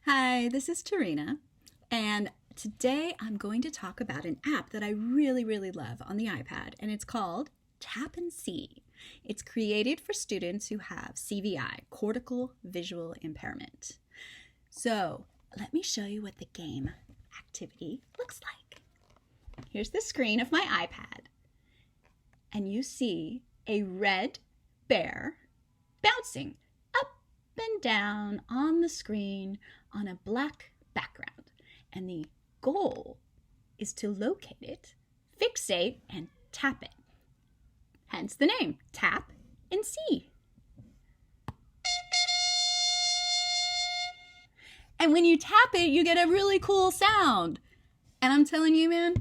Hi, this is Tarina, and today I'm going to talk about an app that I really love on the iPad, and it's called Tap and See. It's created for students who have CVI, Cortical Visual Impairment. So let me show you what the game activity looks like. Here's the screen of my iPad, and you see a red bear bouncing up and down on the screen on a black background. And the goal is to locate it, fixate, and tap it. Hence the name, Tap and See. And when you tap it, you get a really cool sound. And I'm telling you, man,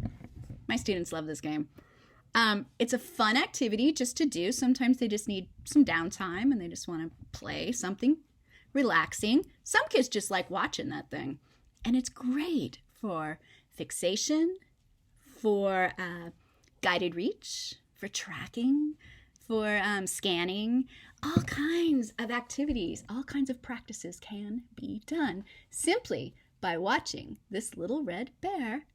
my students love this game. It's a fun activity just to do. Sometimes they just need some downtime and they just want to play something relaxing. Some kids just like watching that thing. And it's great for fixation, for guided reach, for tracking, for scanning. All kinds of activities, all kinds of practices can be done simply by watching this little red bear.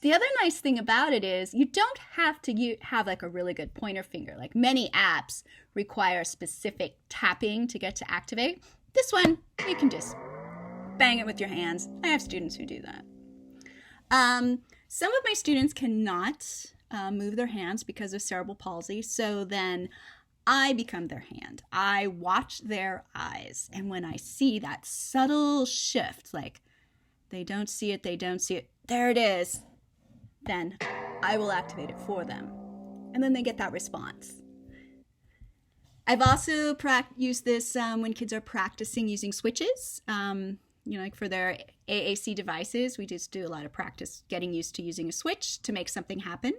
The other nice thing about it is you don't have to have like a really good pointer finger. Like many apps require specific tapping to get to activate. This one, you can just bang it with your hands. I have students who do that. Some of my students cannot move their hands because of cerebral palsy, so then I become their hand. I watch their eyes, and when I see that subtle shift, like they don't see it, there it is, then I will activate it for them. And then they get that response. I've also used this when kids are practicing using switches. Like for their AAC devices, we just do a lot of practice getting used to using a switch to make something happen.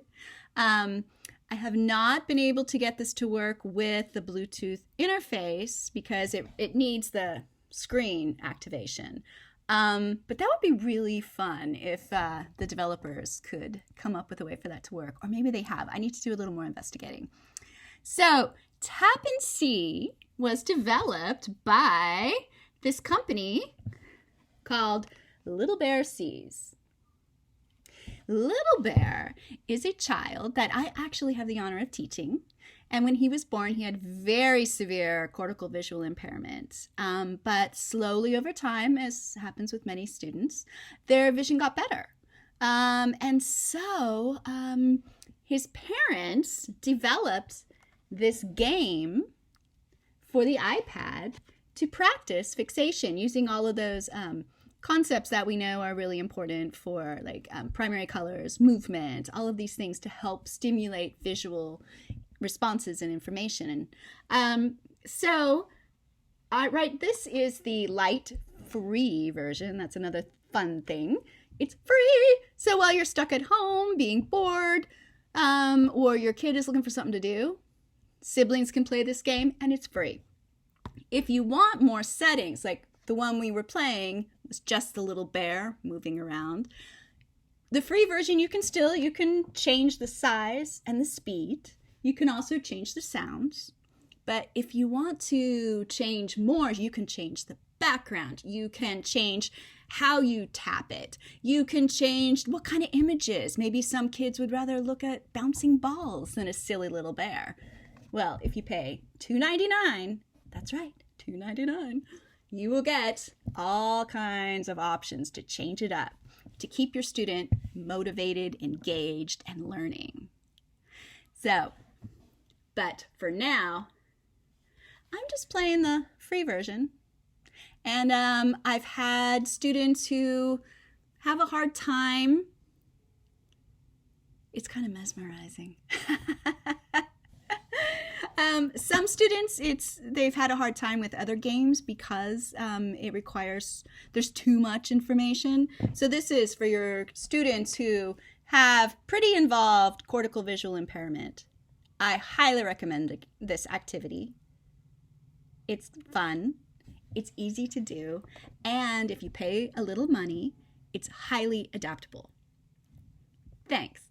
I have not been able to get this to work with the Bluetooth interface because it needs the screen activation. But that would be really fun if the developers could come up with a way for that to work. Or maybe they have. I need to do a little more investigating. So Tap and See was developed by this company called Little Bear Sees. Little Bear is a child that I actually have the honor of teaching. And when he was born, he had very severe cortical visual impairment. But slowly over time, as happens with many students, their vision got better. And so his parents developed this game for the iPad to practice fixation using all of those concepts that we know are really important for like primary colors, movement, all of these things to help stimulate visual responses and information. And this is the light free version. That's another fun thing. It's free. So while you're stuck at home being bored, or your kid is looking for something to do, siblings can play this game and it's free. If you want more settings, like the one we were playing was just the little bear moving around. The free version, you can change the size and the speed. You can also change the sounds. But if you want to change more, you can change the background. You can change how you tap it. You can change what kind of images. Maybe some kids would rather look at bouncing balls than a silly little bear. Well, if you pay $2.99, that's right, $2.99, you will get all kinds of options to change it up, to keep your student motivated, engaged, and learning. So, but for now, I'm just playing the free version. And I've had students who have a hard time. It's kind of mesmerizing. Some students, they've had a hard time with other games because there's too much information. So this is for your students who have pretty involved cortical visual impairment. I highly recommend this activity. It's fun, it's easy to do, and if you pay a little money, it's highly adaptable. Thanks.